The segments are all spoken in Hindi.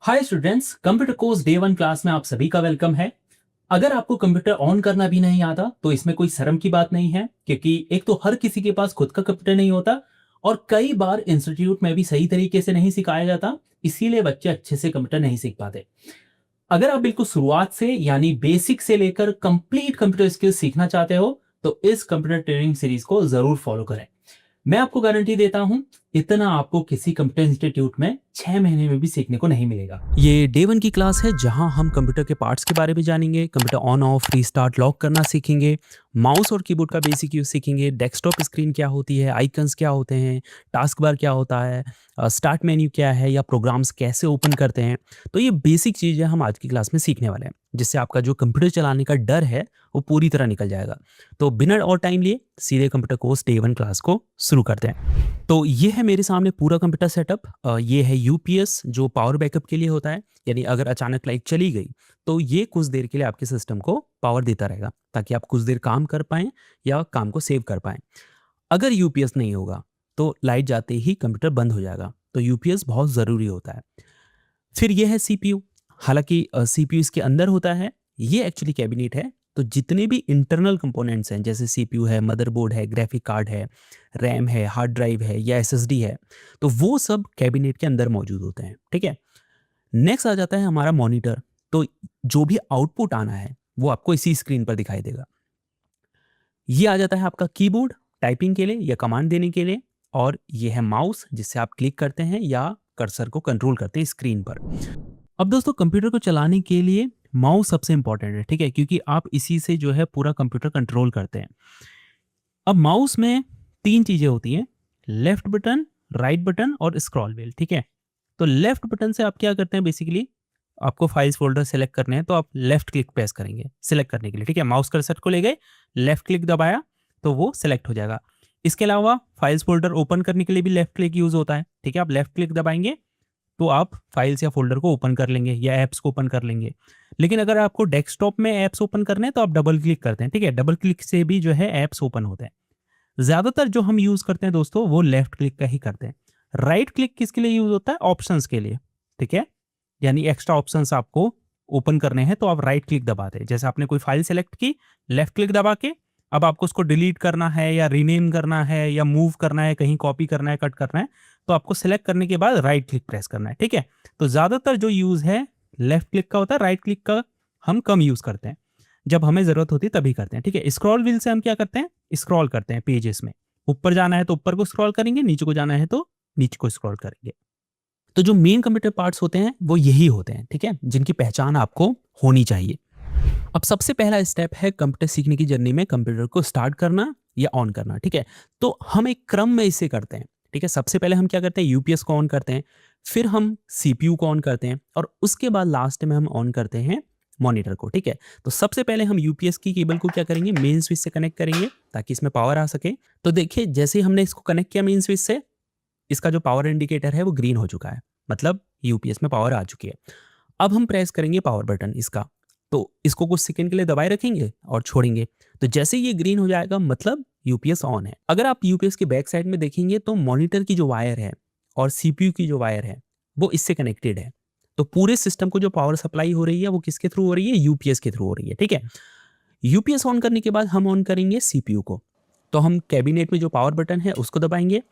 Hi students, computer course day 1 class में आप सभी का वेलकम है। अगर आपको कंप्यूटर ऑन करना भी नहीं आता तो इसमें कोई शर्म की बात नहीं है, क्योंकि एक तो हर किसी के पास खुद का कंप्यूटर नहीं होता और कई बार इंस्टीट्यूट में भी सही तरीके से नहीं सिखाया जाता, इसीलिए बच्चे अच्छे से कंप्यूटर नहीं सीख पाते। अगर आप बिल्कुल शुरुआत से यानी बेसिक से लेकर कंप्लीट कंप्यूटर स्किल्स सीखना चाहते हो तो इस कंप्यूटर ट्रेनिंग सीरीज को जरूर फॉलो करें। मैं आपको गारंटी देता हूं, इतना आपको किसी कंप्यूटर इंस्टीट्यूट में 6 महीने में भी सीखने को नहीं मिलेगा। ये डे 1 की क्लास है जहां हम कंप्यूटर के पार्ट्स के बारे में जानेंगे, computer on off restart lock करना सीखेंगे, माउस और कीबोर्ड का बेसिक यूज सीखेंगे, डेस्कटॉप स्क्रीन क्या होती है, आइकन्स क्या होते हैं, टास्क बार क्या होता है, स्टार्ट मेन्यू क्या है या प्रोग्राम्स कैसे ओपन करते हैं। तो ये बेसिक चीज़ें हम आज की क्लास में सीखने वाले हैं, जिससे आपका जो कंप्यूटर चलाने का डर है वो पूरी तरह निकल जाएगा। तो बिना और टाइम लिए सीधे कंप्यूटर कोर्स डे 1 क्लास को शुरू करते हैं। तो ये है मेरे सामने पूरा कंप्यूटर सेटअप। ये है यूपीएस जो पावर बैकअप के लिए होता है, यानी अगर अचानक लाइट चली गई तो ये कुछ देर के लिए आपके सिस्टम को पावर देता रहेगा ताकि आप कुछ देर काम कर पाएं या काम को सेव कर पाएं। अगर यूपीएस नहीं होगा तो लाइट जाते ही कंप्यूटर बंद हो जाएगा, तो यूपीएस बहुत ज़रूरी होता है। फिर ये है सीपीयू। हालांकि सीपीयू इसके अंदर होता है, ये एक्चुअली कैबिनेट है। तो जितने भी इंटरनल कंपोनेंट्स हैं जैसे सीपीयू है, मदरबोर्ड है, ग्राफिक कार्ड है, रैम है, हार्ड ड्राइव है या एसएसडी है, तो वो सब कैबिनेट के अंदर मौजूद होते हैं। ठीक है। नेक्स्ट आ जाता है हमारा मॉनिटर। तो जो भी आउटपुट आना है वो आपको इसी स्क्रीन पर दिखाई देगा। ये आ जाता है आपका कीबोर्ड टाइपिंग के लिए या कमांड देने के लिए, और ये है माउस जिससे आप क्लिक करते हैं या कर्सर को कंट्रोल करते हैं स्क्रीन पर। अब दोस्तों, कंप्यूटर को चलाने के लिए माउस सबसे इंपॉर्टेंट है, ठीक है, क्योंकि आप इसी से जो है पूरा कंप्यूटर कंट्रोल करते हैं। अब माउस में 3 चीजें होती हैं, लेफ्ट बटन, राइट बटन और स्क्रॉल व्हील। ठीक है। तो लेफ्ट बटन से आप क्या करते हैं, बेसिकली आपको फाइल्स फोल्डर सेलेक्ट करने हैं तो आप लेफ्ट क्लिक प्रेस करेंगे सेलेक्ट करने के लिए। ठीक है। माउस कर्सर को ले गए, लेफ्ट क्लिक दबाया तो वो सेलेक्ट हो जाएगा। इसके अलावा फाइल्स फोल्डर ओपन करने के लिए भी लेफ्ट क्लिक यूज होता है। ठीक है। आप लेफ्ट क्लिक दबाएंगे तो आप फाइल्स या फोल्डर को ओपन कर लेंगे या ऐप्स को ओपन कर लेंगे। लेकिन अगर आपको डेस्कटॉप में ऐप्स ओपन करने हैं तो आप डबल क्लिक करते हैं। ठीक है। डबल क्लिक से भी जो है ऐप्स ओपन होते हैं। ज्यादातर जो हम यूज करते हैं दोस्तों वो लेफ्ट क्लिक का ही करते हैं। राइट क्लिक किसके लिए यूज होता है? ऑप्शंस के लिए। ठीक है। यानी एक्स्ट्रा ऑप्शंस आपको ओपन करने हैं तो आप राइट क्लिक दबाते हैं। जैसे आपने कोई फाइल सेलेक्ट की, लेफ्ट क्लिक दबा के अब आपको उसको डिलीट करना है या रीनेम करना है या मूव करना है, कहीं कॉपी करना है, कट करना है, तो आपको सेलेक्ट करने के बाद राइट क्लिक प्रेस करना है। ठीक है। तो ज्यादातर जो यूज है लेफ्ट क्लिक का होता है, राइट क्लिक का हम कम यूज करते हैं, जब हमें जरूरत होती है तभी करते हैं। ठीक है। स्क्रॉल व्हील से हम क्या करते हैं, स्क्रॉल करते हैं पेजेस में। ऊपर जाना है तो ऊपर को स्क्रॉल करेंगे, नीचे को जाना है तो नीचे को स्क्रॉल करेंगे। तो जो मेन कंप्यूटर पार्ट्स होते हैं वो यही होते हैं, ठीक है, जिनकी पहचान आपको होनी चाहिए। अब सबसे पहला स्टेप है कंप्यूटर सीखने की जर्नी में कंप्यूटर को स्टार्ट करना या ऑन करना। ठीक है। तो हम एक क्रम में इसे करते हैं। ठीक है। सबसे पहले हम क्या करते हैं, यूपीएस को ऑन करते हैं, फिर हम सीपीयू को ऑन करते हैं और उसके बाद लास्ट में हम ऑन करते हैं मॉनिटर को। ठीक है। तो सबसे पहले हम यूपीएस की केबल को क्या करेंगे, मेन स्विच से कनेक्ट करेंगे ताकि इसमें पावर आ सके। तो देखिए, जैसे ही हमने इसको कनेक्ट किया मेन स्विच से, इसका जो पावर इंडिकेटर है वो ग्रीन हो चुका है, मतलब यूपीएस में पावर आ चुकी है। अब हम प्रेस करेंगे पावर बटन इसका, तो इसको कुछ सेकंड के लिए दबाए रखेंगे और छोड़ेंगे। तो जैसे ये ग्रीन हो जाएगा मतलब यूपीएस ऑन है। अगर आप यूपीएस के बैक साइड में देखेंगे तो मॉनिटर की जो वायर है और सीपीयू की जो वायर है वो इससे कनेक्टेड है। तो पूरे सिस्टम को जो पावर सप्लाई हो रही है वो किसके थ्रू हो रही है, यूपीएस के थ्रू हो रही है। ठीक है। यूपीएस ऑन करने के बाद हम ऑन करेंगे सीपीयू को। तो हम कैबिनेट में जो पावर बटन है उसको दबाएंगे।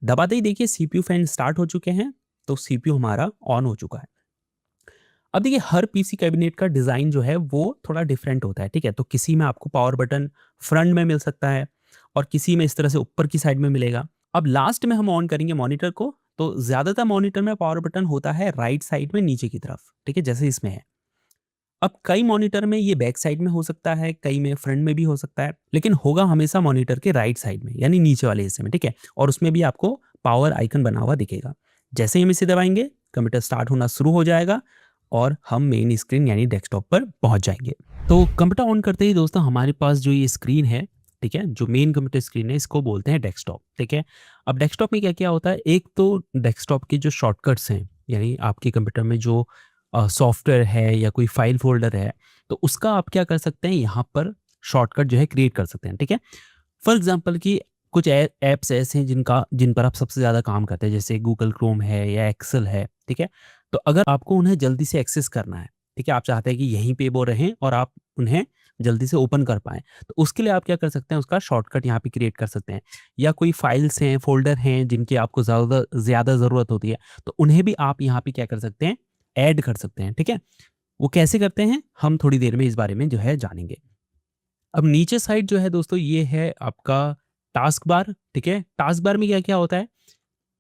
दबाते ही देखिए सीपीयू फैन स्टार्ट हो चुके हैं, तो सीपीयू हमारा ऑन हो चुका है। अब देखिए, हर पीसी कैबिनेट का डिज़ाइन जो है वो थोड़ा डिफरेंट होता है। ठीक है। तो किसी में आपको पावर बटन फ्रंट में मिल सकता है और किसी में इस तरह से ऊपर की साइड में मिलेगा। अब लास्ट में हम ऑन करेंगे मॉनिटर को, तो ज़्यादातर मॉनिटर में पावर बटन होता है राइट साइड में नीचे की तरफ। ठीक है, जैसे इसमें है। अब कई मॉनिटर में ये बैक साइड में हो सकता है, कई में फ्रंट में भी हो सकता है, लेकिन होगा हमेशा मॉनिटर के राइट साइड में, यानी नीचे वाले हिस्से में। ठीक है। और उसमें भी आपको पावर आइकन बना हुआ दिखेगा। जैसे ही हम इसे दबाएंगे कंप्यूटर स्टार्ट होना शुरू हो जाएगा और हम मेन स्क्रीन यानी डेस्कटॉप पर पहुंच जाएंगे। तो कंप्यूटर ऑन करते ही दोस्तों हमारे पास जो ये स्क्रीन है, ठीक है, जो मेन कंप्यूटर स्क्रीन है, इसको बोलते हैं डेस्कटॉप। ठीक है। अब डेस्कटॉप में क्या क्या होता है, एक तो डेस्कटॉप के जो शॉर्टकट्स हैं, यानी आपके कंप्यूटर में जो सॉफ्टवेयर है या कोई फाइल फोल्डर है, तो उसका आप क्या कर सकते हैं, यहाँ पर शॉर्टकट जो है क्रिएट कर सकते हैं। ठीक है। फॉर एग्जाम्पल कि कुछ ऐप्स ऐसे हैं जिन पर आप सबसे ज़्यादा काम करते हैं, जैसे गूगल क्रोम है या एक्सेल है, ठीक है? तो अगर आपको उन्हें जल्दी से एक्सेस करना है, ठीक है? आप चाहते हैं कि यहीं पे वो रहें और आप उन्हें जल्दी से ओपन कर पाएँ, तो उसके लिए आप क्या कर सकते हैं, उसका शॉर्टकट यहाँ पे क्रिएट कर सकते हैं। या कोई फाइल्स हैं, फ़ोल्डर हैं जिनकी आपको ज़्यादा ज़रूरत होती है, तो उन्हें भी आप यहाँ पे क्या कर सकते हैं, ऐड कर सकते हैं, ठीक है? वो कैसे करते हैं, हम थोड़ी देर में इस बारे में जो है जानेंगे। अब नीचे साइड जो है दोस्तों, ये है आपका टास्क बार, ठीक है? टास्क बार में क्या-क्या होता है?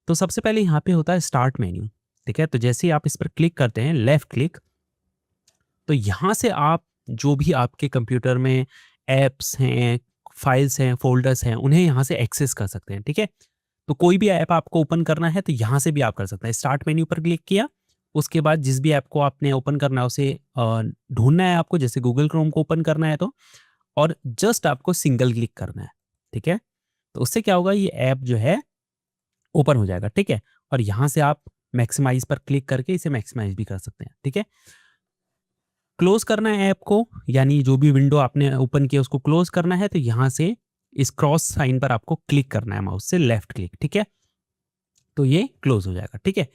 तो सबसे पहले यहाँ पे होता है स्टार्ट मेन्यू, ठीक है? तो जैसे ही आप इस पर क्लिक करते हैं, लेफ्ट क्लिक, तो यहाँ से आप जो भी आपके कंप्यूटर में ऐप्स हैं, फाइल्स हैं, फ़ोल्डर्स हैं, उन्हें यहाँ से एक्सेस कर सकते हैं, ठीक है? तो कोई भी ऐप आपको ओपन करना है, तो यहाँ से भी आप कर सकते हैं। स्टार्ट मेन्यू पर क्लिक किया, उसके बाद जिस भी ऐप को आपने ओपन करना है, उसे ढूँढना है आपको, जैसे गूगल क्रोम को ओपन करना है तो, और जस्ट आपको सिंगल क्लिक करना है, ठीक है? तो उससे क्या होगा, ये ऐप जो है ओपन हो जाएगा, ठीक है? और यहाँ से आप मैक्सिमाइज़ पर क्लिक करके इसे मैक्सिमाइज़ भी कर सकते हैं, ठीक है? क्लोज़ करना है ऐप को, यानी जो भी विंडो आपने ओपन किया उसको क्लोज़ करना है, तो यहाँ से इस क्रॉस साइन पर आपको क्लिक करना है माउस से, लेफ्ट क्लिक, ठीक है? तो ये क्लोज़ हो जाएगा, ठीक है?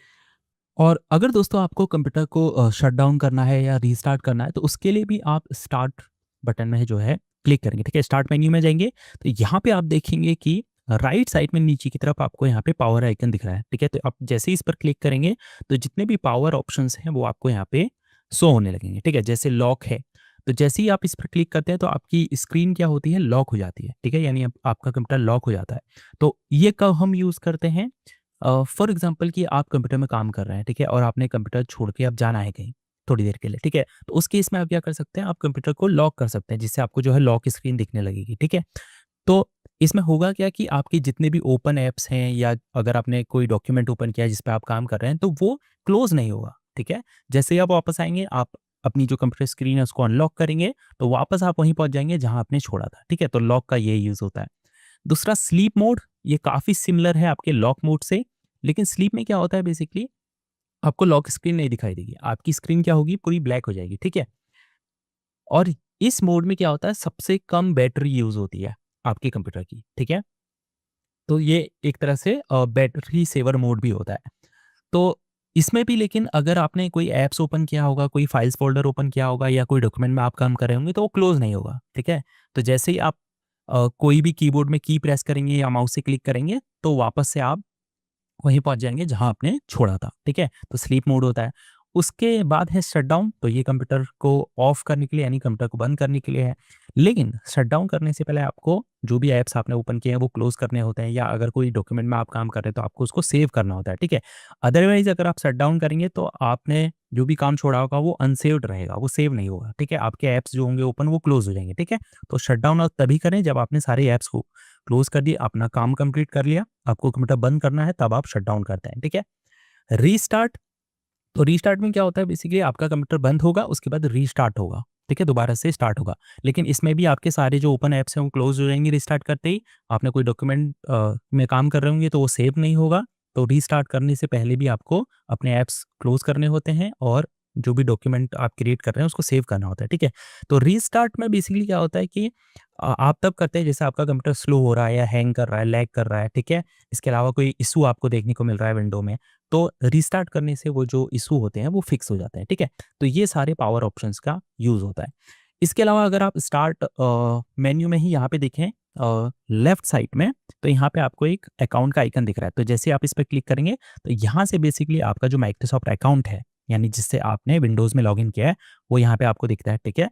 और अगर दोस्तों आपको कंप्यूटर को शट डाउन करना है या रीस्टार्ट करना है, तो उसके लिए भी आप स्टार्ट बटन में जो है क्लिक करेंगे, ठीक है? स्टार्ट मेन्यू में जाएँगे, तो यहाँ पे आप देखेंगे कि राइट साइड में नीचे की तरफ आपको यहाँ पे पावर आइकन दिख रहा है, ठीक है? तो आप जैसे ही इस पर क्लिक करेंगे, तो जितने भी पावर ऑप्शंस हैं, वो आपको यहाँ पे शो होने लगेंगे, ठीक है? जैसे लॉक है, तो जैसे ही आप इस पर क्लिक करते हैं, तो आपकी स्क्रीन क्या होती है, लॉक हो जाती है, ठीक है? यानी आपका कंप्यूटर लॉक हो जाता है। तो ये कब हम यूज़ करते हैं? फॉर एग्जांपल कि आप कंप्यूटर में काम कर रहे हैं, ठीक है? और आपने कंप्यूटर छोड़ के अब जाना है कहीं, थोड़ी देर के लिए, ठीक है? तो उस केस में आप क्या कर सकते हैं, आप कंप्यूटर को लॉक कर सकते हैं, जिससे आपको जो है लॉक स्क्रीन दिखने लगेगी, ठीक है? तो इसमें होगा क्या कि आपके जितने भी ओपन ऐप्स हैं, या अगर आपने कोई डॉक्यूमेंट ओपन किया है जिस पे आप काम कर रहे हैं, तो वो क्लोज़ नहीं होगा, ठीक है? जैसे ही आप वापस आएँगे, आप अपनी जो कंप्यूटर स्क्रीन है उसको अनलॉक करेंगे, तो वापस आप वहीं पहुँच जाएँगे जहाँ आपने छोड़ा था, ठीक है? तो लॉक का ये यूज़ होता है। दूसरा स्लीप मोड, ये काफ़ी सिमिलर है आपके लॉक मोड से, लेकिन स्लीप में क्या होता है बेसिकली, आपको लॉक स्क्रीन नहीं दिखाई देगी। आपकी स्क्रीन क्या होगी, पूरी ब्लैक हो जाएगी, ठीक है? और इस मोड में क्या होता है, सबसे कम बैटरी यूज़ होती है आपके कंप्यूटर की, ठीक है? तो ये एक तरह से बैटरी सेवर मोड भी होता है। तो इसमें भी, लेकिन अगर आपने कोई ऐप्स ओपन किया होगा, कोई फाइल्स फ़ोल्डर ओपन किया होगा, या कोई डॉक्यूमेंट में आप काम कर रहे होंगे, तो वो क्लोज़ नहीं होगा, ठीक है? तो जैसे ही आप कोई भी कीबोर्ड में की प्रेस करेंगे या माउस से क्लिक करेंगे, तो वापस से आप वहीं पहुँच जाएँगे जहाँ आपने छोड़ा था, ठीक है? तो स्लीप मोड होता है। उसके बाद है शटडाउन, तो ये कंप्यूटर को ऑफ करने के लिए, यानी कंप्यूटर को बंद करने के लिए है। लेकिन शटडाउन करने से पहले आपको जो भी ऐप्स आपने ओपन किए हैं वो क्लोज़ करने होते हैं, या अगर कोई डॉक्यूमेंट में आप काम कर रहे हैं तो आपको उसको सेव करना होता है, ठीक है? अदरवाइज़ अगर आप शटडाउन करेंगे, तो आपने जो भी काम छोड़ा होगा वो अनसेव्ड रहेगा, वो सेव नहीं होगा, ठीक है? आपके ऐप्स जो होंगे ओपन, वो क्लोज़ हो जाएँगे, ठीक है? तो शटडाउन आप तभी करें जब आपने सारे ऐप्स को क्लोज़ कर दिए, अपना काम कंप्लीट कर लिया, आपको कंप्यूटर बंद करना है, तब आप शटडाउन करते हैं, ठीक है? रीस्टार्ट, तो रीस्टार्ट में क्या होता है, बेसिकली आपका कंप्यूटर बंद होगा, उसके बाद रीस्टार्ट होगा, ठीक है? दोबारा से स्टार्ट होगा। लेकिन इसमें भी आपके सारे जो ओपन ऐप्स हैं वो क्लोज़ हो जाएँगे रीस्टार्ट करते ही। आपने कोई डॉक्यूमेंट में काम कर रहे होंगे तो वो सेव नहीं होगा। तो रीस्टार्ट करने से पहले भी आपको अपने ऐप्स क्लोज़ करने होते हैं, और जो भी डॉक्यूमेंट आप क्रिएट कर रहे हैं उसको सेव करना होता है, ठीक है? तो रीस्टार्ट में बेसिकली क्या होता है कि आप तब करते हैं जैसे आपका कंप्यूटर स्लो हो रहा है, या हैंग कर रहा है, लैग कर रहा है, ठीक है? इसके अलावा कोई इश्यू आपको देखने को मिल रहा है विंडो में, तो रीस्टार्ट करने से वो जो इश्यू होते हैं वो फिक्स हो जाते हैं, ठीक है? तो ये सारे पावर ऑप्शंस का यूज़ होता है। इसके अलावा अगर आप स्टार्ट मेन्यू में ही यहाँ पे देखें, लेफ्ट साइड में, तो यहाँ पे आपको एक अकाउंट का आइकन दिख रहा है। तो जैसे आप इस पे क्लिक करेंगे, तो यहाँ से बेसिकली आपका जो माइक्रोसॉफ्ट अकाउंट है, यानी जिससे आपने विंडोज़ में लॉगिन किया है, वो यहाँ पे आपको दिखता है, ठीक है?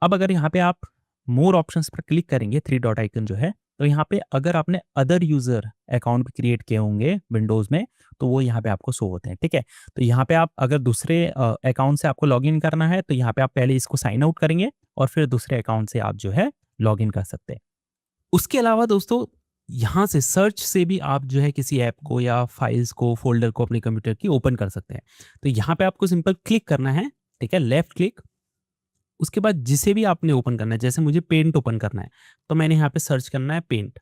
अब अगर यहाँ पे आप मोर ऑप्शंस पर क्लिक करेंगे, 3 डॉट आइकन जो है, तो यहाँ पे अगर आपने अदर यूज़र अकाउंट भी क्रिएट किए होंगे विंडोज़ में, तो वो यहाँ पे आपको शो होते हैं, ठीक है? तो यहाँ पे आप अगर दूसरे अकाउंट से आपको लॉगिन करना है, तो यहाँ पे आप पहले इसको साइन आउट करेंगे, और फिर दूसरे अकाउंट से आप जो है लॉगिन कर सकते हैं। उसके अलावा दोस्तों, यहाँ से सर्च से भी आप जो है किसी ऐप को या फाइल्स को, फ़ोल्डर को अपने कंप्यूटर की ओपन कर सकते हैं। तो यहाँ पे आपको सिंपल क्लिक करना है, ठीक है? लेफ्ट क्लिक, उसके बाद जिसे भी आपने ओपन करना है, जैसे मुझे पेंट ओपन करना है, तो मैंने यहाँ पे सर्च करना है पेंट,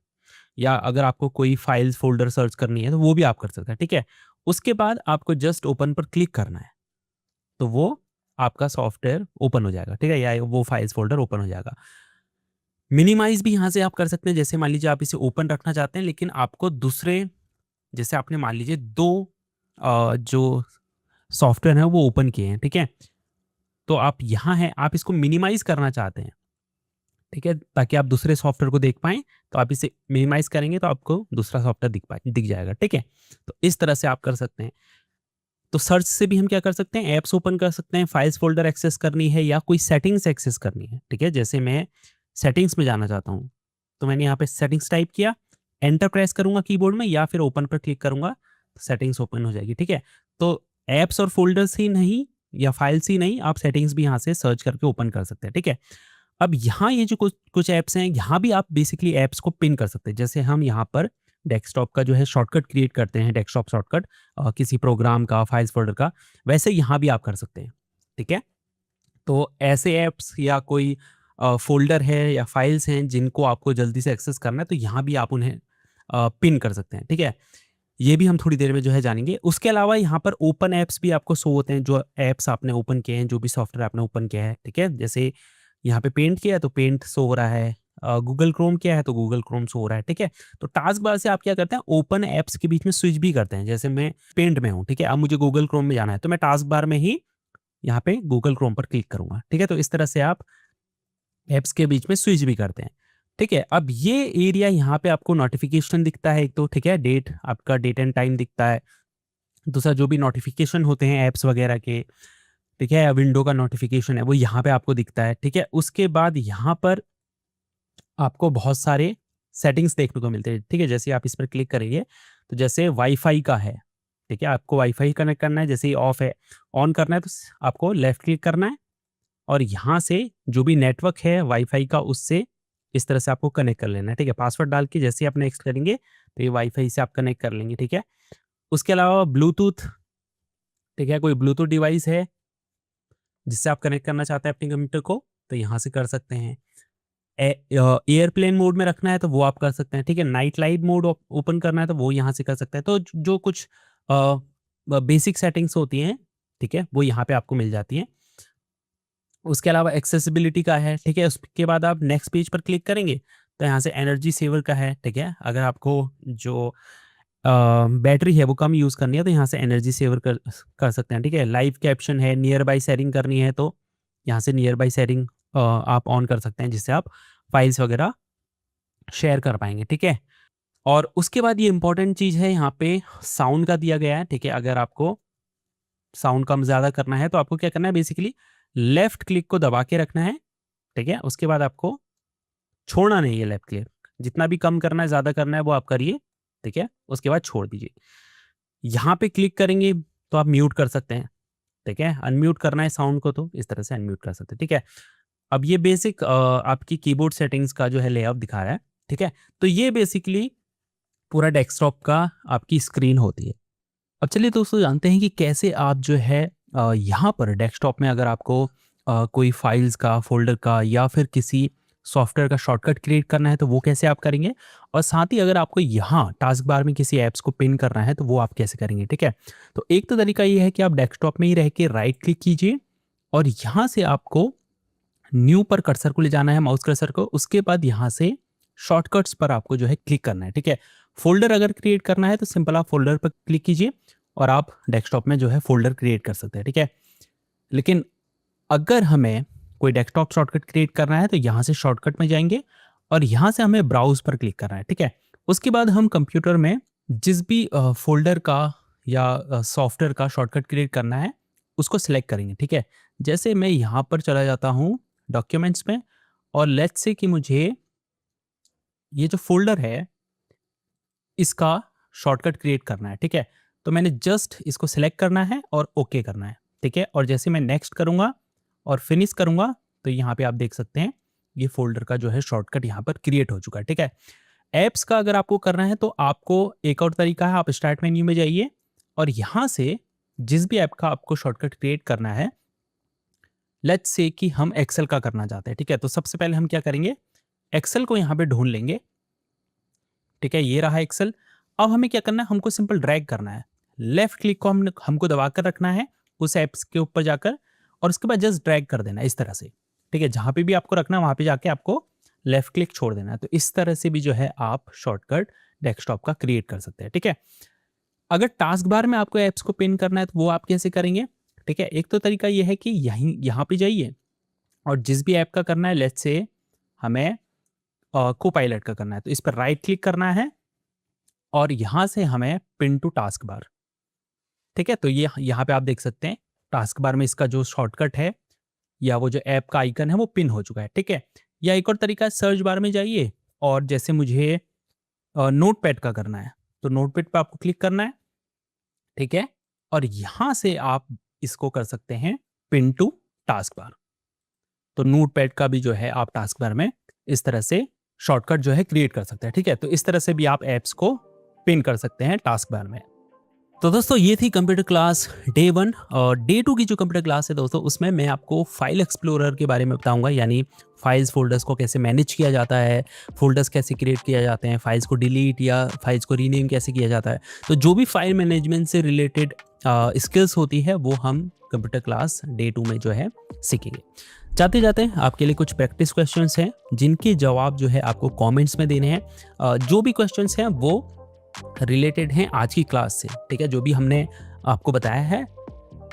या अगर आपको कोई फाइल्स फ़ोल्डर सर्च करनी है, तो वो भी आप कर सकते हैं, ठीक है? उसके बाद आपको जस्ट ओपन पर क्लिक करना है, तो वो आपका सॉफ्टवेयर ओपन हो जाएगा, ठीक है? या वो फाइल्स फ़ोल्डर ओपन हो जाएगा। मिनिमाइज भी यहाँ से आप कर सकते हैं। जैसे मान लीजिए आप इसे ओपन रखना चाहते हैं, लेकिन आपको दूसरे, जैसे आपने मान लीजिए 2 जो सॉफ्टवेयर हैं वो ओपन किए हैं, ठीक है? तो आप यहाँ हैं, आप इसको मिनिमाइज़ करना चाहते हैं, ठीक है? ताकि आप दूसरे सॉफ्टवेयर को देख पाएँ, तो आप इसे मिनिमाइज़ करेंगे तो आपको दूसरा सॉफ्टवेयर दिख जाएगा, ठीक है? तो इस तरह से आप कर सकते हैं। तो सर्च से भी हम क्या कर सकते हैं, ऐप्स ओपन कर सकते हैं, फाइल्स फ़ोल्डर एक्सेस करनी है या कोई सेटिंग्स एक्सेस करनी है, ठीक है? जैसे मैं सेटिंग्स में जाना चाहता हूँ, तो मैंने यहाँ पे सेटिंग्स टाइप किया, एंटर प्रेस करूँगा कीबोर्ड में या फिर ओपन पर क्लिक करूँगा, सेटिंग्स ओपन हो जाएगी, ठीक है? तो ऐप्स और फ़ोल्डर्स ही नहीं या फाइल्स ही नहीं, आप सेटिंग्स भी यहाँ से सर्च करके ओपन कर सकते हैं, ठीक है? अब यहाँ ये जो कुछ कुछ ऐप्स हैं, यहाँ भी आप बेसिकली ऐप्स को पिन कर सकते हैं। जैसे हम यहाँ पर डेस्कटॉप का जो है शॉर्टकट क्रिएट करते हैं, डेस्कटॉप शॉर्टकट किसी प्रोग्राम का, फाइल्स फ़ोल्डर का, वैसे यहाँ भी आप कर सकते हैं, ठीक है? तो ऐसे ऐप्स या कोई फ़ोल्डर है या फाइल्स हैं जिनको आपको जल्दी से एक्सेस करना है, तो यहाँ भी आप उन्हें पिन कर सकते हैं, ठीक है? ये भी हम थोड़ी देर में जो है जानेंगे। उसके अलावा यहाँ पर ओपन ऐप्स भी आपको शो होते हैं, जो ऐप्स आपने ओपन किए हैं, जो भी सॉफ्टवेयर आपने ओपन किया है, ठीक है? जैसे यहाँ पे पेंट किया है तो पेंट शो हो रहा है, गूगल क्रोम किया है तो गूगल क्रोम शो हो रहा है, ठीक है? तो टास्क बार से आप क्या करते हैं, ओपन ऐप्स के बीच में स्विच भी करते हैं। जैसे मैं पेंट में हूँ, ठीक है? अब मुझे गूगल क्रोम में जाना है, तो मैं टास्क बार में ही यहाँ पे गूगल क्रोम पर क्लिक करूँगा, ठीक है? तो इस तरह से आप ऐप्स के बीच में स्विच भी करते हैं, ठीक है? अब ये एरिया यहाँ पे आपको नोटिफ़िकेशन दिखता है एक तो, ठीक है? डेट, आपका डेट एंड टाइम दिखता है। दूसरा जो भी नोटिफ़िकेशन होते हैं ऐप्स वगैरह के, ठीक है? विंडो का नोटिफ़िकेशन है, वो यहाँ पे आपको दिखता है, ठीक है? उसके बाद यहाँ पर आपको बहुत सारे सेटिंग्स देखने को मिलते हैं, ठीक है? जैसे आप इस पर क्लिक करेंगे, तो जैसे वाईफ़ाई का है, ठीक है? आपको वाईफ़ाई कनेक्ट करना है, जैसे ही ऑफ है, ऑन करना है तो आपको लेफ्ट क्लिक करना है और यहाँ से जो भी नेटवर्क है वाईफ़ाई का, उससे इस तरह से आपको कनेक्ट कर लेना है, ठीक है? पासवर्ड डाल के जैसे ही आप नेक्स्ट करेंगे, तो ये वाईफ़ाई से आप कनेक्ट कर लेंगे, ठीक है? उसके अलावा ब्लूटूथ, ठीक है? कोई ब्लूटूथ डिवाइस है जिससे आप कनेक्ट करना चाहते हैं अपने कंप्यूटर को, तो यहाँ से कर सकते हैं। एयरप्लेन मोड में रखना है तो वो आप कर सकते हैं, ठीक है? नाइट लाइट मोड ओपन करना है तो वो यहाँ से कर सकते हैं। तो जो कुछ बेसिक सेटिंग्स होती हैं, ठीक है? वो यहाँ पे आपको मिल जाती हैं। उसके अलावा एक्सेसिबिलिटी का है, ठीक है? उसके बाद आप नेक्स्ट पेज पर क्लिक करेंगे, तो यहाँ से एनर्जी सेवर का है, ठीक है? अगर आपको जो बैटरी है वो कम यूज़ करनी है तो यहाँ से एनर्जी सेवर कर सकते हैं, ठीक है? लाइव कैप्शन है, नियर बाय शेयरिंग करनी है तो यहाँ से नियर बाय शेयरिंग आप ऑन कर सकते हैं, जिससे आप फाइल्स वगैरह शेयर कर पाएँगे, ठीक है? और उसके बाद ये इम्पोर्टेंट चीज़ है, यहाँ पे साउंड का दिया गया है, ठीक है? अगर आपको साउंड कम ज़्यादा करना है तो आपको क्या करना है, बेसिकली लेफ्ट क्लिक को दबा के रखना है, ठीक है? उसके बाद आपको छोड़ना नहीं है लेफ्ट क्लिक, जितना भी कम करना है, ज़्यादा करना है वो आप करिए, ठीक है? उसके बाद छोड़ दीजिए। यहाँ पे क्लिक करेंगे तो आप म्यूट कर सकते हैं, ठीक है? अनम्यूट करना है साउंड को तो इस तरह से अनम्यूट कर सकते हैं, ठीक है? अब ये बेसिक आपकी कीबोर्ड सेटिंग्स का जो है लेआउट दिखा रहा है, ठीक है? तो ये बेसिकली पूरा डेस्कटॉप का आपकी स्क्रीन होती है। अब चलिए दोस्तों जानते हैं कि कैसे आप जो है यहाँ पर डेस्कटॉप में अगर आपको कोई फाइल्स का, फ़ोल्डर का या फिर किसी सॉफ्टवेयर का शॉर्टकट क्रिएट करना है तो वो कैसे आप करेंगे? और साथ ही अगर आपको यहाँ टास्क बार में किसी ऐप्स को पिन करना है तो वो आप कैसे करेंगे, ठीक है? तो एक तो तरीका ये है कि आप डेस्कटॉप में ही रह के राइट क्लिक कीजिए और यहाँ से आपको न्यू पर कर्सर को ले जाना है, माउस कर्सर को। उसके बाद यहाँ से शॉर्टकट्स पर आपको जो है क्लिक करना है, ठीक है? फ़ोल्डर अगर क्रिएट करना है तो सिंपल आप फ़ोल्डर पर क्लिक कीजिए और आप डेस्कटॉप में जो है फ़ोल्डर क्रिएट कर सकते हैं, ठीक है? लेकिन अगर हमें कोई डेस्कटॉप शॉर्टकट क्रिएट करना है तो यहाँ से शॉर्टकट में जाएँगे और यहाँ से हमें ब्राउज़ पर क्लिक करना है, ठीक है? उसके बाद हम कंप्यूटर में जिस भी फ़ोल्डर का या सॉफ्टवेयर का शॉर्टकट क्रिएट करना है, उसको सिलेक्ट करेंगे, ठीक है? जैसे मैं यहाँ पर चला जाता हूँ डॉक्यूमेंट्स में और लेट्स से कि मुझे ये जो फ़ोल्डर है, इसका शॉर्टकट क्रिएट करना है, ठीक है? तो मैंने जस्ट इसको सिलेक्ट करना है और ओके करना है, ठीक है? और जैसे मैं नेक्स्ट करूँगा और फिनिश करूँगा, तो यहाँ पे आप देख सकते हैं, ये फ़ोल्डर का जो है शॉर्टकट यहाँ पर क्रिएट हो चुका है, ठीक है? ऐप्स का अगर आपको करना है तो आपको एक और तरीका है, आप स्टार्ट मेन्यू में जाइए और यहाँ से जिस भी ऐप का आपको शॉर्टकट क्रिएट करना है, लेट्स से कि हम एक्सेल का करना चाहते हैं, ठीक है? तो सबसे पहले हम क्या करेंगे, एक्सेल को यहाँ पे ढूँढ लेंगे, ठीक है? ये रहा एक्सेल। अब हमें क्या करना है, हमको सिंपल ड्रैग करना है। लेफ्ट क्लिक को हमको दबा कर रखना है उस ऐप्स के ऊपर जाकर और उसके बाद जस्ट ड्रैग कर देना है इस तरह से, ठीक है? जहाँ पे भी आपको रखना है वहाँ पे जाके आपको लेफ्ट क्लिक छोड़ देना है। तो इस तरह से भी जो है आप शॉर्टकट डेस्कटॉप का क्रिएट कर सकते हैं, ठीक है। अगर टास्क बार में आपको ऐप्स को पिन करना है तो वो आप कैसे करेंगे, ठीक है। एक तो तरीका ये है कि यहाँ पे जाइए और जिस भी ऐप का करना है, लेट्स से हमें कोपायलट का करना है, तो इस पर राइट क्लिक करना है और यहाँ से हमें पिन टू टास्क बार, ठीक है। तो ये यहाँ पे आप देख सकते हैं टास्क बार में इसका जो शॉर्टकट है या वो जो ऐप का आइकन है वो पिन हो चुका है, ठीक है। या एक और तरीका है, सर्च बार में जाइए और जैसे मुझे नोटपैड का करना है तो नोटपैड पे आपको क्लिक करना है, ठीक है। और यहाँ से आप इसको कर सकते हैं पिन टू टास्क बार। तो नोटपैड का भी जो है आप टास्क बार में इस तरह से शॉर्टकट जो है क्रिएट कर सकते हैं, ठीक है। तो इस तरह से भी आप ऐप्स को पिन कर सकते हैं टास्क बार में। तो दोस्तों ये थी कंप्यूटर क्लास डे 1 और डे 2 की जो कंप्यूटर क्लास है दोस्तों, उसमें मैं आपको फाइल एक्सप्लोरर के बारे में बताऊंगा, यानी फाइल्स फोल्डर्स को कैसे मैनेज किया जाता है, फोल्डर्स कैसे क्रिएट किया जाते हैं, फाइल्स को डिलीट या फाइल्स को रीनेम कैसे किया जाता है। तो जो भी फाइल मैनेजमेंट से रिलेटेड स्किल्स होती है वो हम कंप्यूटर क्लास डे 2 में जो है सीखेंगे। जाते जाते आपके लिए कुछ प्रैक्टिस क्वेश्चंस हैं जिनके जवाब जो है आपको कमेंट्स में देने हैं। जो भी क्वेश्चंस हैं वो रिलेटेड हैं आज की क्लास से, ठीक है। जो भी हमने आपको बताया है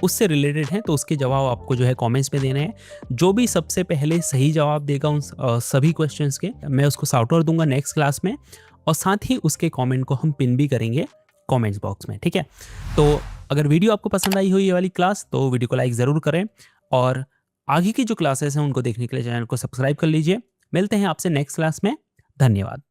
उससे रिलेटेड है, तो उसके जवाब आपको जो है कमेंट्स में देने हैं। जो भी सबसे पहले सही जवाब देगा उन सभी क्वेश्चंस के, मैं उसको शाउट आउट दूंगा नेक्स्ट क्लास में, और साथ ही उसके कमेंट को हम पिन भी करेंगे कमेंट्स बॉक्स में, ठीक है। तो अगर वीडियो आपको पसंद आई हो ये वाली क्लास तो वीडियो को लाइक ज़रूर करें और आगे की जो क्लासेस हैं उनको देखने के लिए चैनल को सब्सक्राइब कर लीजिए। मिलते हैं आपसे नेक्स्ट क्लास में। धन्यवाद।